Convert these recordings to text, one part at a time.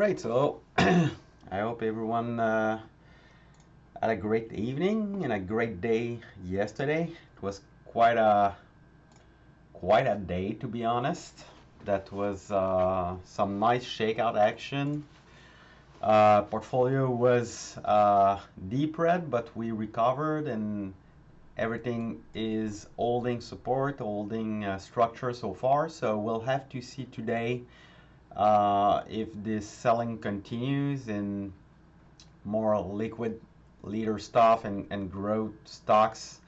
Great. So I hope everyone had a great evening and a great day yesterday. It was quite a day, to be honest. That was some nice shakeout action. Portfolio was deep red, but we recovered and everything is holding support, holding structure so far. So we'll have to see today if this selling continues in more liquid leader stuff and growth stocks.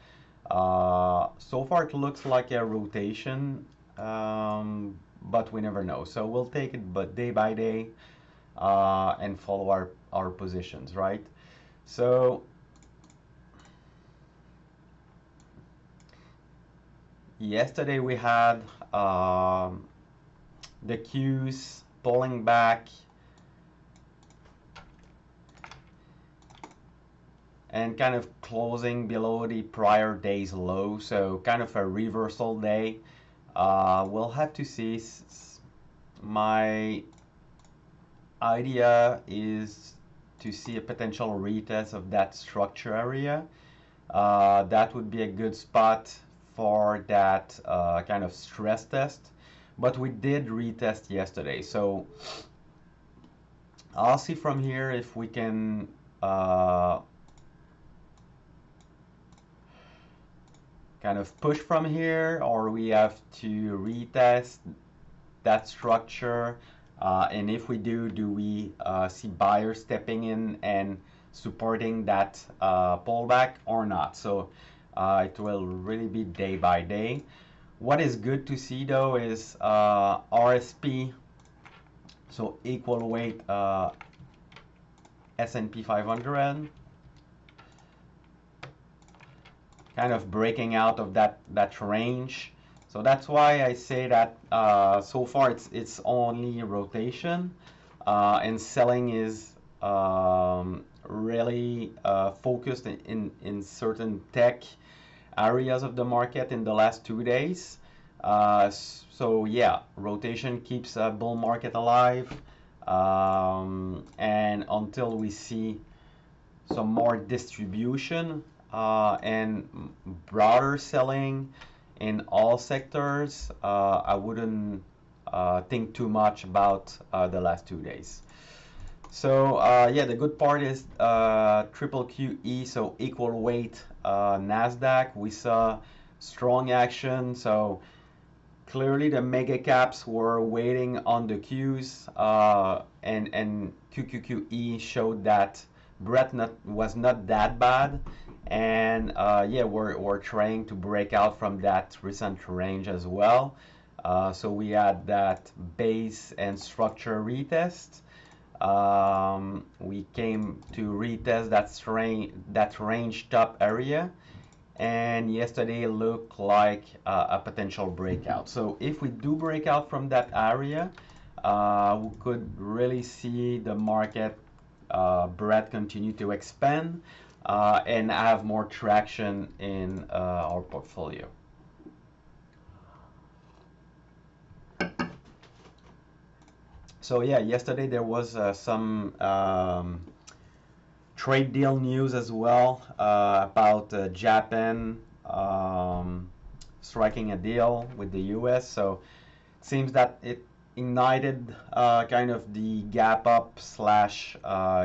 So far it looks like a rotation, but we never know. So we'll take it but day by day and follow our positions, right? So yesterday we had the Qs pulling back and kind of closing below the prior day's low, so kind of a reversal day. We'll have to see. My idea is to see a potential retest of that structure area. That would be a good spot for that kind of stress test, but we did retest yesterday, so I'll see from here if we can kind of push from here, or we have to retest that structure, and if we do we see buyers stepping in and supporting that pullback or not. So it will really be day by day. What is good to see though is RSP, so equal weight S&P 500, kind of breaking out of that range. So that's why I say that so far it's only rotation, and selling is really focused in certain tech areas of the market in the last 2 days. So yeah, rotation keeps a bull market alive, and until we see some more distribution and broader selling in all sectors, I wouldn't think too much about the last 2 days. So yeah, the good part is triple QE, so equal weight Nasdaq. We saw strong action, so clearly the mega caps were waiting on the Qs, and QQQE showed that Brett was not that bad, and yeah, we're trying to break out from that recent range as well. So we had that base and structure retest. We came to retest that range top area, and yesterday looked like a potential breakout. So if we do break out from that area, we could really see the market breadth continue to expand and have more traction in our portfolio. So yeah, yesterday there was some trade deal news as well about Japan striking a deal with the US. So it seems that it ignited kind of the gap up slash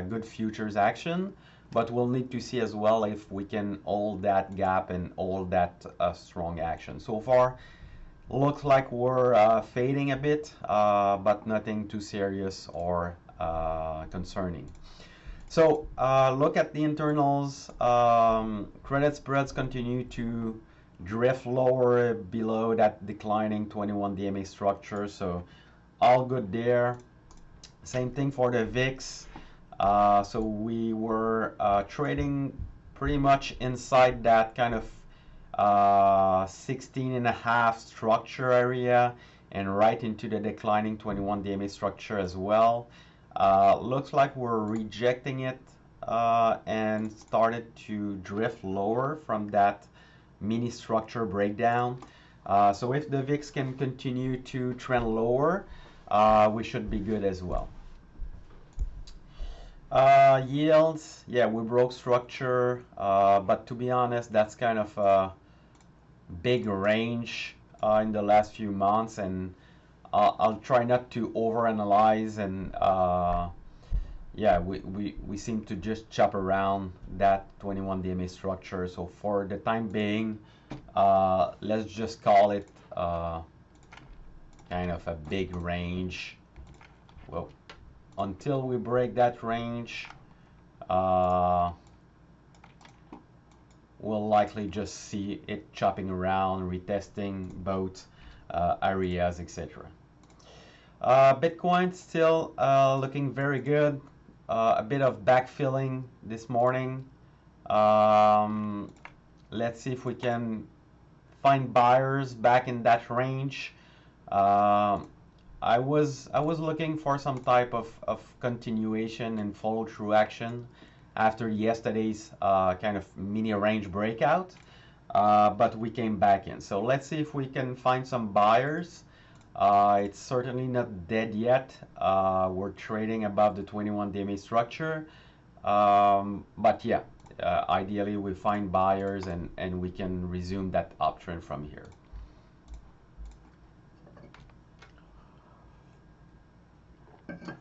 good futures action, but we'll need to see as well if we can hold that gap and hold that strong action. So far looks like we're fading a bit, but nothing too serious or concerning. So look at the internals. Credit spreads continue to drift lower below that declining 21 DMA structure, so all good there. Same thing for the VIX. So we were trading pretty much inside that kind of 16.5 structure area and right into the declining 21 DMA structure as well. Looks like we're rejecting it and started to drift lower from that mini structure breakdown. So if the VIX can continue to trend lower, we should be good as well. Yields, yeah, we broke structure, but to be honest, that's kind of a big range in the last few months, and I'll try not to overanalyze and yeah, we seem to just chop around that 21 DMA structure. So for the time being, let's just call it kind of a big range. Well, until we break that range, uh, we'll likely just see it chopping around, retesting both areas, etc. Bitcoin still looking very good. A bit of backfilling this morning. Um, let's see if we can find buyers back in that range. Um, I was looking for some type of continuation and follow through action after yesterday's kind of mini range breakout, but we came back in. So let's see if we can find some buyers. It's certainly not dead yet. We're trading above the 21 DMA structure, but yeah, ideally we find buyers and we can resume that uptrend from here.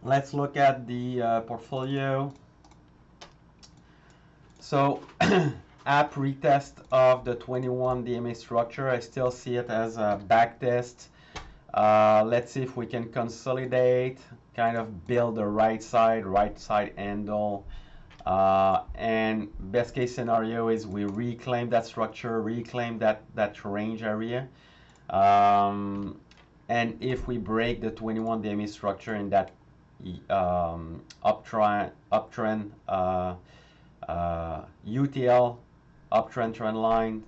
Let's look at the portfolio. So app retest of the 21 DMA structure. I still see it as a back test. Let's see if we can consolidate, kind of build the right side handle. And best case scenario is we reclaim that structure, reclaim that range area. And if we break the 21 DMA structure in that uptrend UTL uptrend trend line,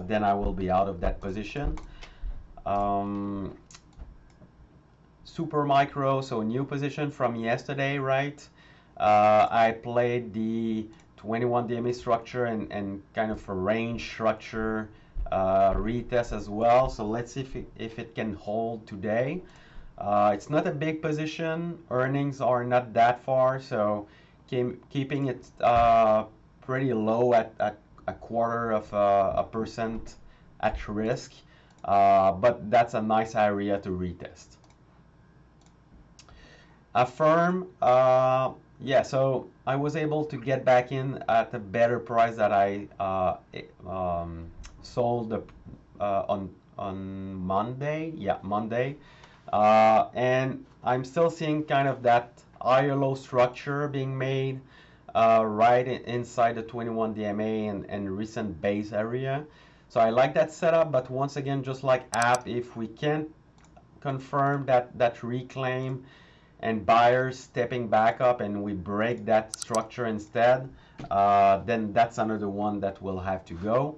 then I will be out of that position. Super micro, so new position from yesterday, right? I played the 21 DMA structure and kind of a range structure retest as well. So let's see if it can hold today. It's not a big position. Earnings are not that far, so keeping it pretty low at a quarter of a percent at risk. But that's a nice area to retest. Affirm, yeah, so I was able to get back in at a better price that I sold on Monday. Yeah, Monday. And I'm still seeing kind of that higher low structure being made right inside the 21 DMA and recent base area. So I like that setup, but once again, just like app, if we can't confirm that reclaim and buyers stepping back up and we break that structure instead, then that's another one that will have to go.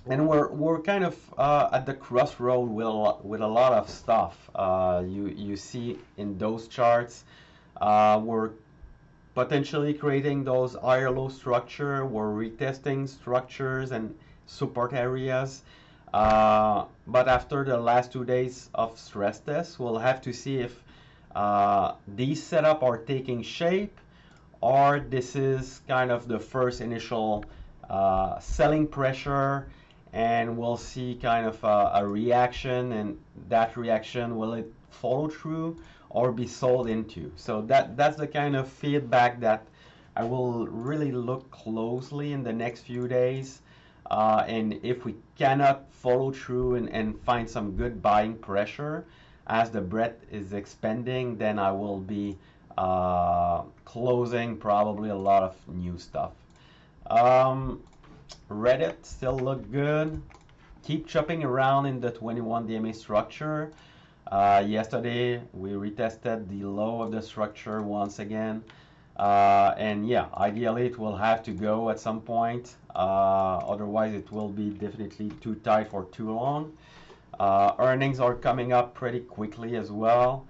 And we're kind of at the crossroad with a lot of stuff. You see in those charts, we're potentially creating those higher low structure. We're retesting structures and support areas. But after the last 2 days of stress tests, we'll have to see if these setup are taking shape or this is kind of the first initial selling pressure, and we'll see kind of a reaction, and that reaction, will it follow through or be sold into? So that's the kind of feedback that I will really look closely in the next few days. And if we cannot follow through and find some good buying pressure as the breadth is expanding, then I will be closing probably a lot of new stuff. Reddit still look good. Keep chopping around in the 21 DMA structure. Yesterday we retested the low of the structure once again. And yeah, ideally it will have to go at some point. Otherwise it will be definitely too tight for too long. Earnings are coming up pretty quickly as well.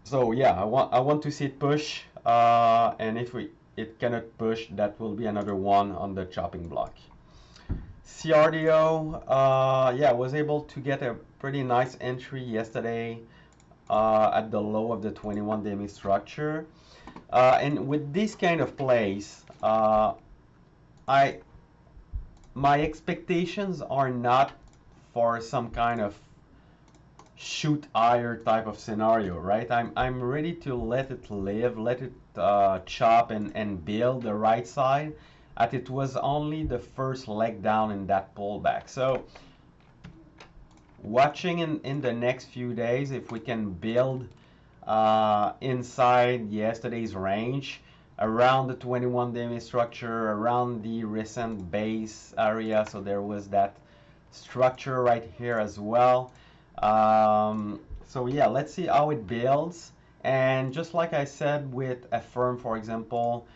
So yeah, I want to see it push, and if it cannot push, that will be another one on the chopping block. CRDO, yeah, was able to get a pretty nice entry yesterday. at the low of the 21 DMA structure. And with this kind of plays, I my expectations are not for some kind of shoot higher type of scenario, right? I'm ready to let it live, let it chop and build the right side, as it was only the first leg down in that pullback. So watching in the next few days if we can build inside yesterday's range around the 21 DMA structure, around the recent base area. So there was that structure right here as well. So yeah, let's see how it builds. And just like I said with a firm, for example,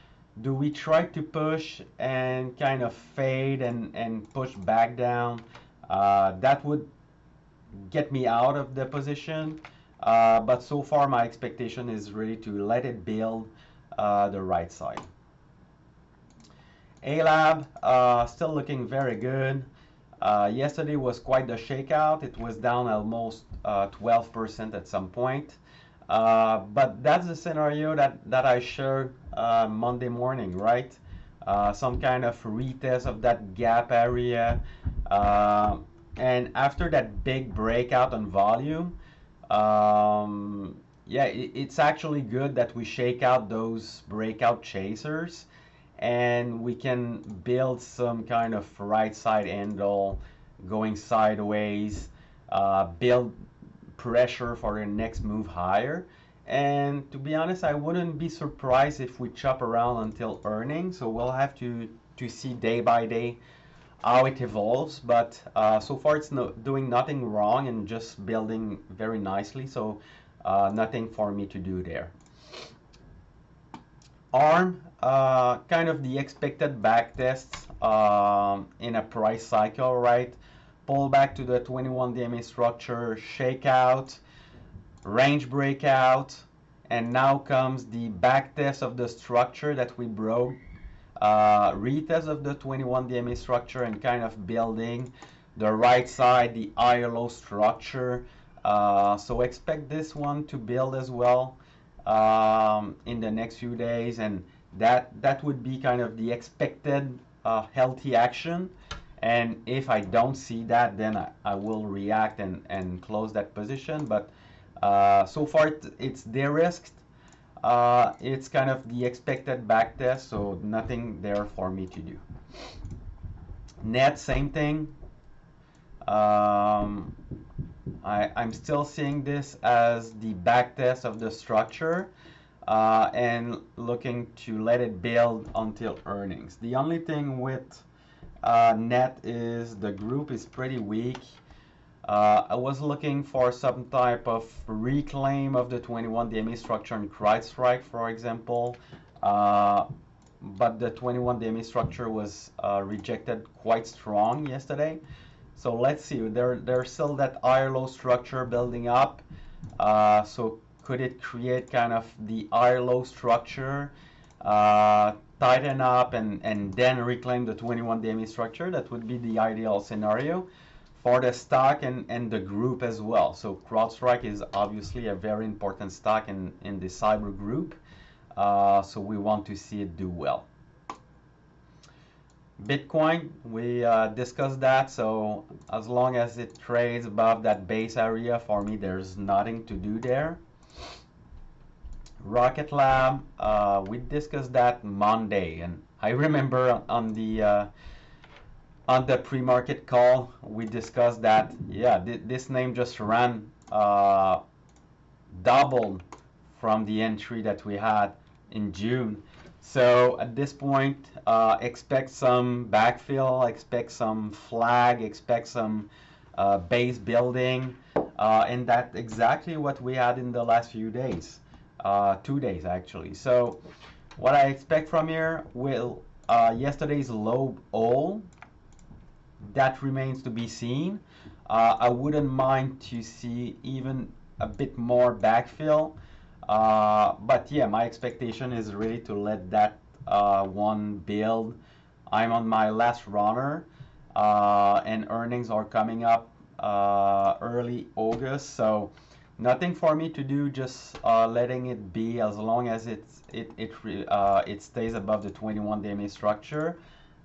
do we try to push and kind of fade and push back down? That would get me out of the position. But so far, my expectation is really to let it build the right side. A-Lab still looking very good. Yesterday was quite the shakeout. It was down almost 12% at some point. But that's the scenario that I shared Monday morning, right? Some kind of retest of that gap area. And after that big breakout on volume, yeah, it's actually good that we shake out those breakout chasers and we can build some kind of right side handle going sideways, build pressure for the next move higher. And to be honest, I wouldn't be surprised if we chop around until earnings. So we'll have to see day by day how it evolves. But so far it's doing nothing wrong and just building very nicely. So nothing for me to do there. ARM, kind of the expected back tests in a price cycle, right? Pull back to the 21 DMA structure, shakeout, range breakout, and now comes the back test of the structure that we broke, retest of the 21 DMA structure, and kind of building the right side, the higher low structure. So expect this one to build as well in the next few days, and that would be kind of the expected healthy action. And if I don't see that, then I will react and close that position. But so far it's de-risked. It's kind of the expected back test, so nothing there for me to do. Net, same thing. I'm still seeing this as the back test of the structure and looking to let it build until earnings. The only thing with net is the group is pretty weak. I was looking for some type of reclaim of the 21 DMA structure in CrowdStrike, for example, but the 21 DMA structure was rejected quite strong yesterday. So let's see, there's still that higher low structure building up. So could it create kind of the higher low structure, tighten up and then reclaim the 21 DMA structure? That would be the ideal scenario for the stock and the group as well. So CrowdStrike is obviously a very important stock in the cyber group. So we want to see it do well. Bitcoin, we discussed that. So as long as it trades above that base area, for me, there's nothing to do there. Rocket Lab, we discussed that Monday, and I remember on the pre-market call, we discussed that, yeah, this name just ran doubled from the entry that we had in June. So at this point, expect some backfill, expect some flag, expect some base building, and that's exactly what we had in the last few days, 2 days actually. So what I expect from here will yesterday's low all, that remains to be seen. I wouldn't mind to see even a bit more backfill. But yeah, my expectation is really to let that one build. I'm on my last runner, and earnings are coming up early August. So nothing for me to do, just letting it be as long as it stays above the 21 DMA structure.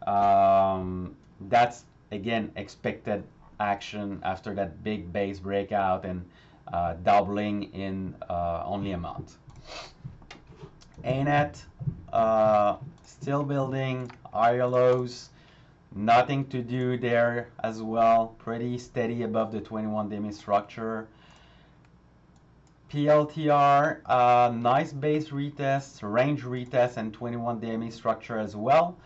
That's again expected action after that big base breakout and doubling in only a month. ANET still building higher lows. Nothing to do there as well. Pretty steady above the 21 DMA structure. PLTR, nice base retest, range retest, and 21 DMA structure as well.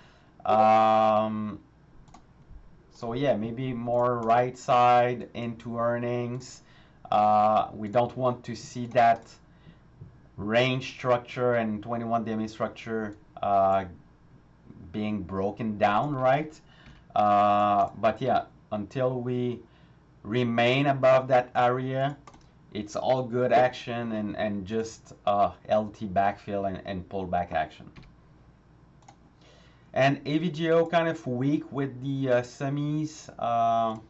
So yeah, maybe more right side into earnings. We don't want to see that range structure and 21 DMA structure being broken down, right? But yeah, until we remain above that area, it's all good action and just LT backfill and pullback action. And AVGO kind of weak with the semis. So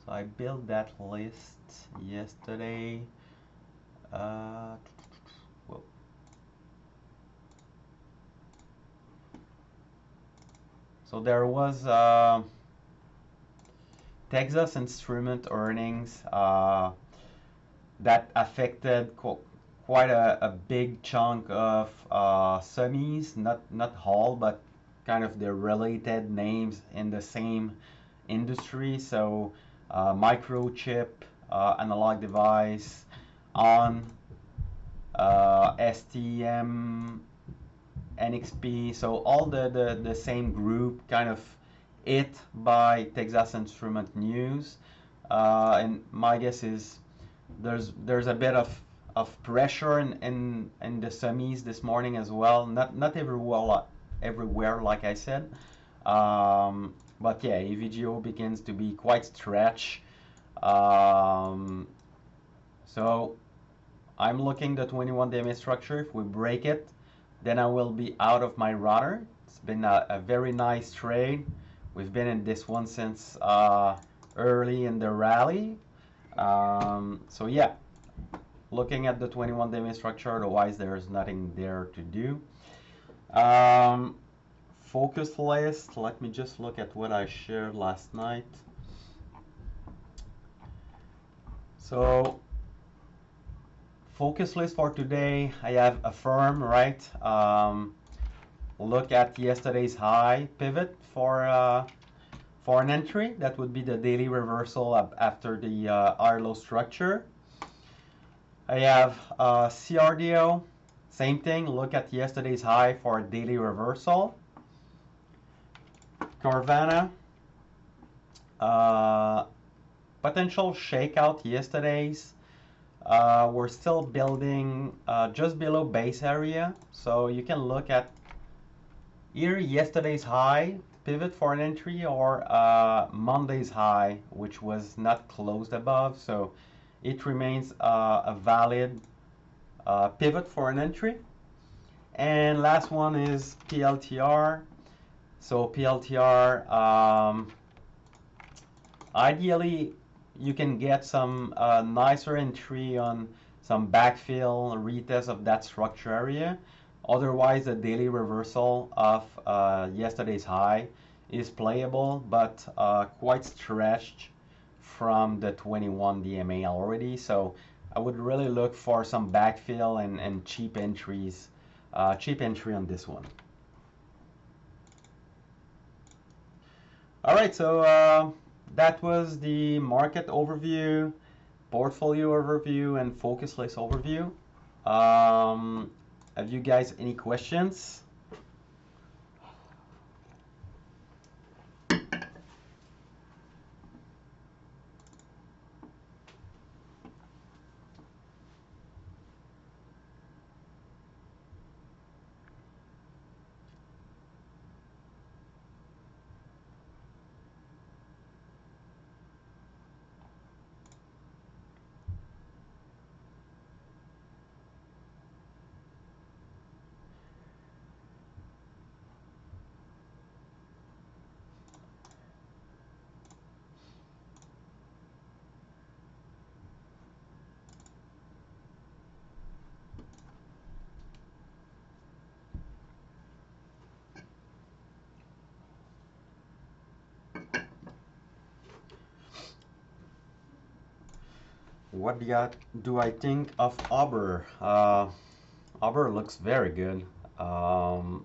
I built that list yesterday. Well. So there was Texas Instrument earnings that affected quite a big chunk of semis, not all, but kind of the related names in the same industry. So microchip, analog device, on STM, NXP. So all the same group kind of hit by Texas Instrument news. And my guess is there's a bit of pressure in the semis this morning as well. Not everywhere like I said. But yeah, EVGO begins to be quite stretched. So I'm looking the 21 DMA structure. If we break it, then I will be out of my radar. It's been a very nice trade. We've been in this one since early in the rally. So yeah, looking at the 21 DMA structure, otherwise there's nothing there to do. Focus list, let me just look at what I shared last night. So focus list for today, I have a firm, right? Look at yesterday's high pivot for an entry. That would be the daily reversal after the R-low structure. I have CRDO, same thing. Look at yesterday's high for a daily reversal. Carvana, potential shakeout yesterday's. We're still building just below base area, so you can look at either yesterday's high, pivot for an entry, or Monday's high, which was not closed above, so it remains a valid pivot for an entry. And last one is PLTR. So PLTR, ideally you can get some nicer entry on some backfill retest of that structure area. Otherwise, the daily reversal of yesterday's high is playable, but quite stretched from the 21 DMA already. So I would really look for some backfill and cheap entries, cheap entry on this one. All right, so that was the market overview, portfolio overview, and focus list overview. Have you guys any questions? What do I think of Uber? Uber looks very good. Um,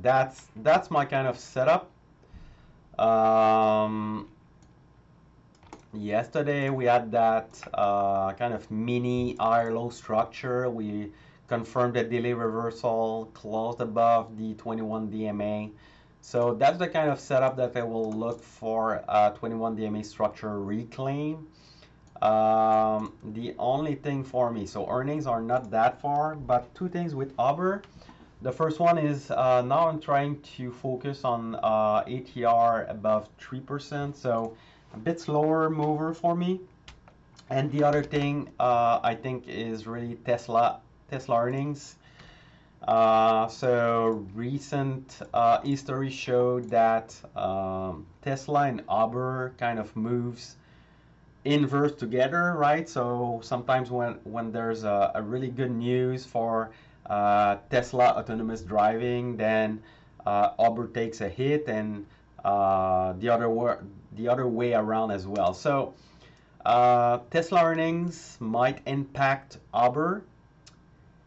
that's my kind of setup. Um, Yesterday we had that kind of mini high low structure. We confirmed the daily reversal, closed above the 21 DMA. So that's the kind of setup that I will look for 21 DMA structure reclaim. The only thing for me, so earnings are not that far, but two things with Uber. The first one is now I'm trying to focus on ATR above 3%, so a bit slower mover for me. And the other thing I think is really Tesla earnings. So recent history showed that Tesla and Uber kind of moves inverse together, right? So sometimes when there's a really good news for Tesla autonomous driving, then Uber takes a hit, and the other way around as well. So Tesla earnings might impact Uber,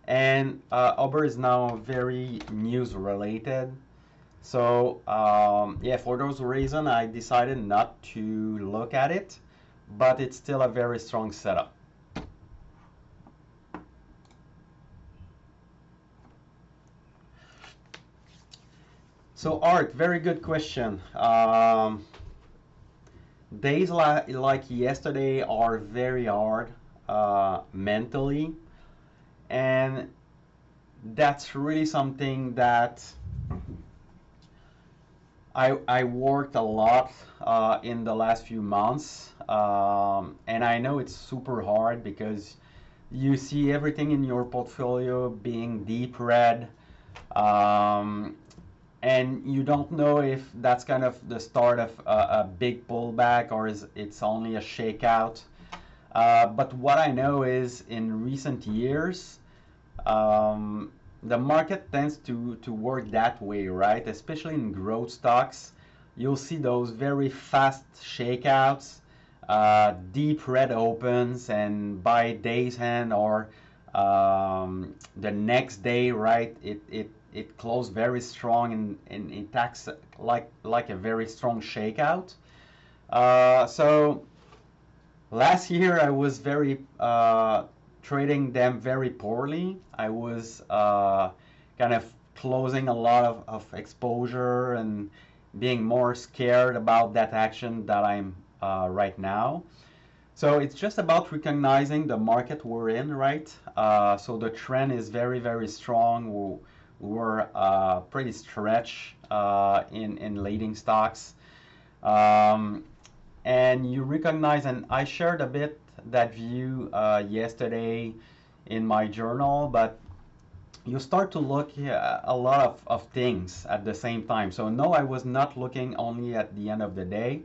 and Uber is now very news related. So yeah, for those reasons, I decided not to look at it, but it's still a very strong setup. So Art, very good question. Days like yesterday are very hard mentally, and that's really something that I worked a lot in the last few months, and I know it's super hard because you see everything in your portfolio being deep red, um, and you don't know if that's kind of the start of a big pullback or is it's only a shakeout. But what I know is in recent years, um, the market tends to work that way, right? Especially in growth stocks, you'll see those very fast shakeouts, deep red opens, and by day's hand or the next day, right? It closed very strong and it acts like a very strong shakeout. So last year I was very trading them very poorly. I was kind of closing a lot of exposure and being more scared about that action that I'm right now. So it's just about recognizing the market we're in, right? So the trend is very strong. We're pretty stretched in leading stocks. Um, and you recognize, and I shared a bit that view yesterday in my journal, but you start to look at a lot of things at the same time. So no, I was not looking only at the end of the day.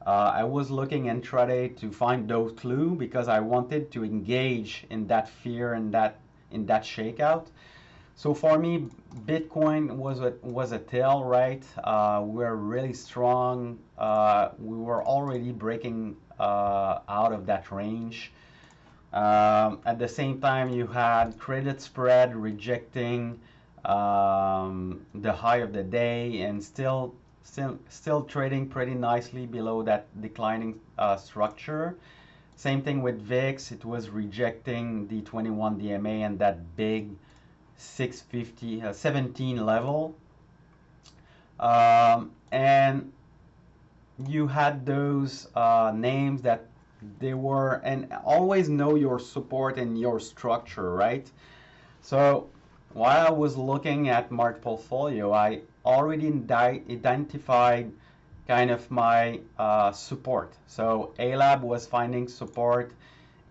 I was looking intraday to find those clues because I wanted to engage in that fear and in that shakeout. So for me, Bitcoin was a tell, right? We're really strong. We were already breaking out of that range. At the same time, you had credit spread rejecting the high of the day and still trading pretty nicely below that declining structure. Same thing with VIX. It was rejecting the 21 DMA and that big 650 17 level, and you had those names that they were, and always know your support and your structure, right? So while I was looking at my portfolio, I already identified kind of my support. So ALAB was finding support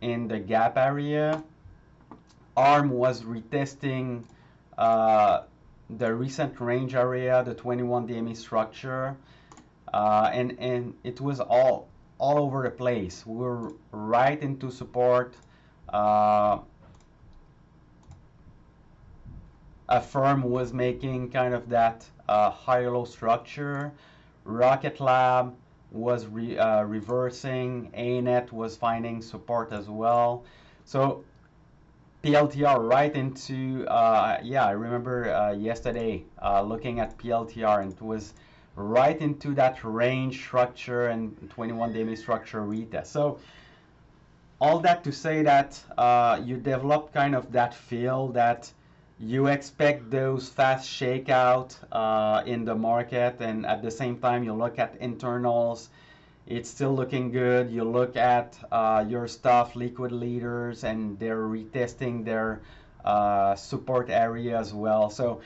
in the gap area. ARM was retesting uh, the recent range area, the 21 DME structure, and it was all over the place. We were right into support. Uh, a firm was making kind of that high-low structure. Rocket Lab was reversing. ANET was finding support as well. So PLTR right into, yeah, I remember yesterday looking at PLTR, and it was right into that range structure and 21-day move structure retest. So all that to say that you develop kind of that feel that you expect those fast shakeout in the market, and at the same time you look at internals, it's still looking good. You look at your stuff, liquid leaders, and they're retesting their support area as well. So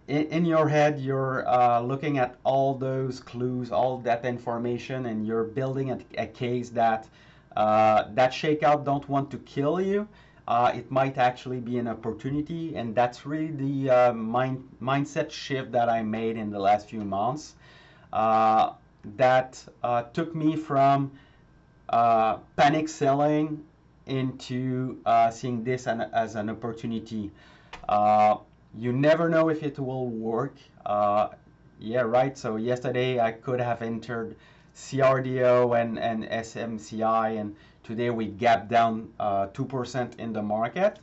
in your head, you're looking at all those clues, all that information, and you're building a case that that shakeout don't want to kill you. It might actually be an opportunity, and that's really the mindset shift that I made in the last few months. That took me from panic selling into seeing this as an opportunity. Uh, you never know if it will work. Yeah, right. So yesterday I could have entered CRDO and SMCI, and today we gapped down 2% in the market.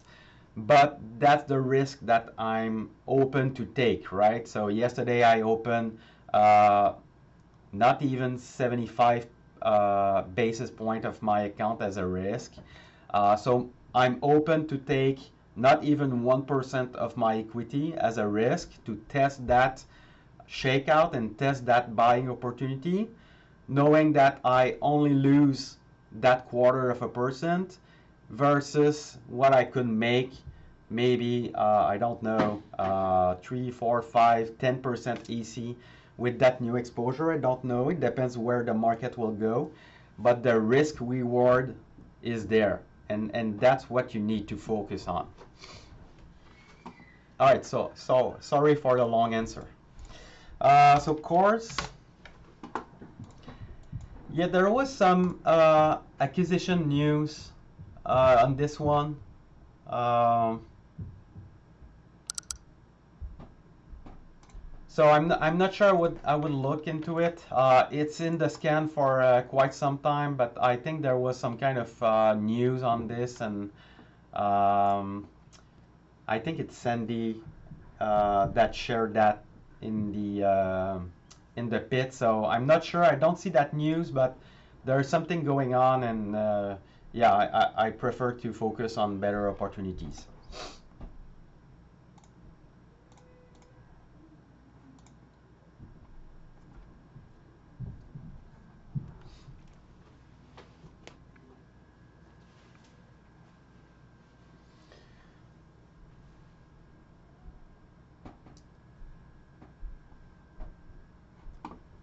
But that's the risk that I'm open to take, right? So yesterday I opened not even 75 basis point of my account as a risk. So I'm open to take not even 1% of my equity as a risk to test that shakeout and test that buying opportunity, knowing that I only lose that quarter of a percent versus what I could make maybe, I don't know, 3, 4, 5, 10% EC with that new exposure. I don't know. It depends where the market will go. But the risk reward is there. And that's what you need to focus on. All right, so sorry for the long answer. So course, yeah, there was some acquisition news on this one. So I'm not sure I would look into it. It's in the scan for quite some time, but I think there was some kind of news on this, and um, I think it's Sandy that shared that in the pit. So I'm not sure. I don't see that news, but there's something going on, and yeah, I prefer to focus on better opportunities.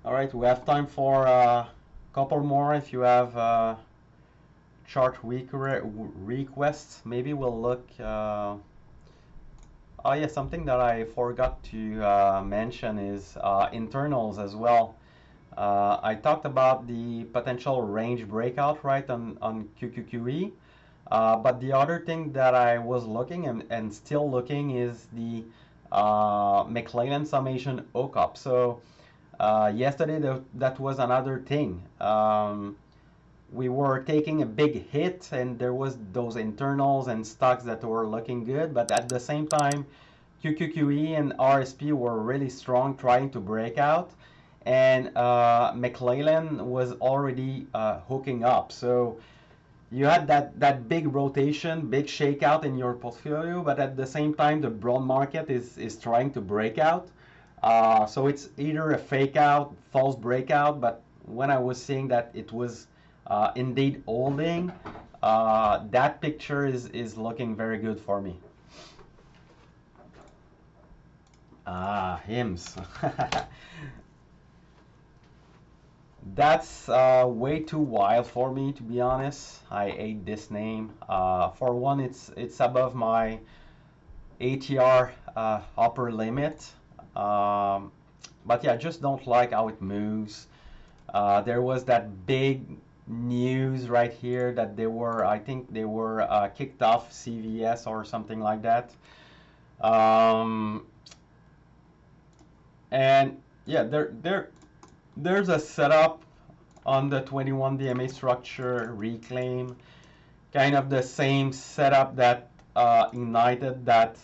All right, we have time for a couple more. If you have chart requests, maybe we'll look. Oh yeah, something that I forgot to mention is internals as well. I talked about the potential range breakout, right, on QQQE. But the other thing that I was looking and still looking is the McClellan summation hookup. So yesterday that was another thing. We were taking a big hit, and there was those internals and stocks that were looking good, but at the same time QQQE and RSP were really strong, trying to break out, and McClellan was already hooking up. So you had that big rotation, big shakeout in your portfolio, but at the same time the broad market is trying to break out. So it's either a fake out, false breakout, but when I was seeing that it was indeed holding, that picture is looking very good for me. Ah, hymns. That's way too wild for me, to be honest. I hate this name. For one, it's above my ATR upper limit. But yeah, I just don't like how it moves. There was that big news right here that they were, I think they were kicked off CVS or something like that. Um, and yeah, there's a setup on the 21 DMA structure, reclaim, kind of the same setup that ignited that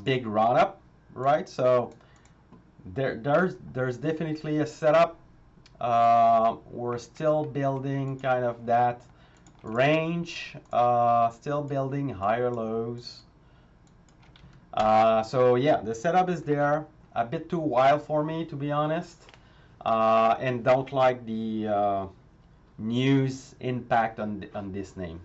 big run up, right? So there's definitely a setup. We're still building kind of that range, still building higher lows. So yeah, the setup is there. A bit too wild for me, to be honest, and don't like the news impact on this name.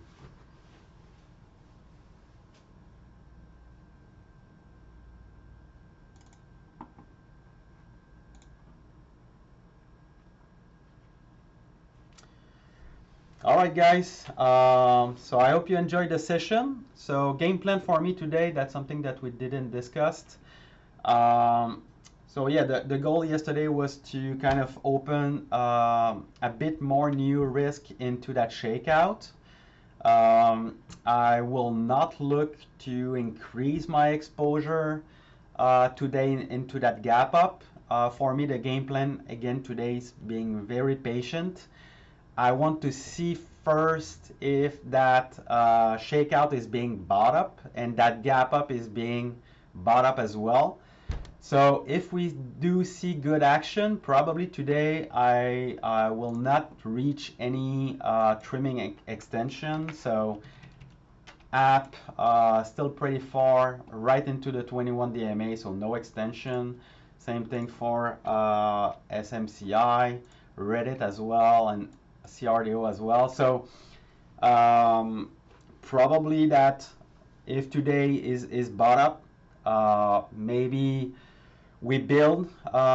All right, guys. So I hope you enjoyed the session. So game plan for me today, that's something that we didn't discuss. Um, so yeah, the goal yesterday was to kind of open a bit more new risk into that shakeout. I will not look to increase my exposure today into that gap up. For me, the game plan again today is being very patient. I want to see first if that shakeout is being bought up and that gap up is being bought up as well. So if we do see good action, probably today I will not reach any trimming extension. So app still pretty far right into the 21 DMA, so no extension. Same thing for SMCI, Reddit as well, and CRDO as well. So probably that if today is bought up, maybe we build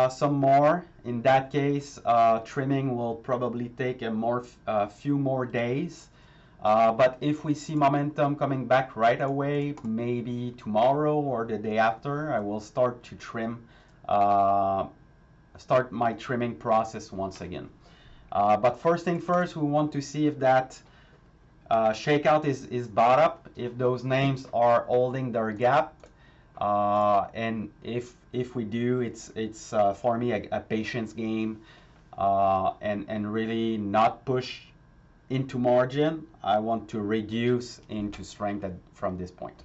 some more. In that case, trimming will probably take a few more days. But if we see momentum coming back right away, maybe tomorrow or the day after, I will start to trim, start my trimming process once again. But first thing first, we want to see if that shakeout is bought up, if those names are holding their gap, and if we do, it's for me a patience game, and really not push into margin. I want to reduce into strength from this point.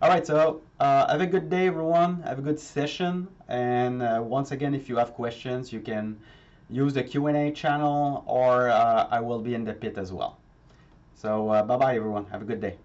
All right, so have a good day, everyone. Have a good session. And once again, if you have questions, you can use the Q&A channel, or I will be in the pit as well. So bye-bye, everyone. Have a good day.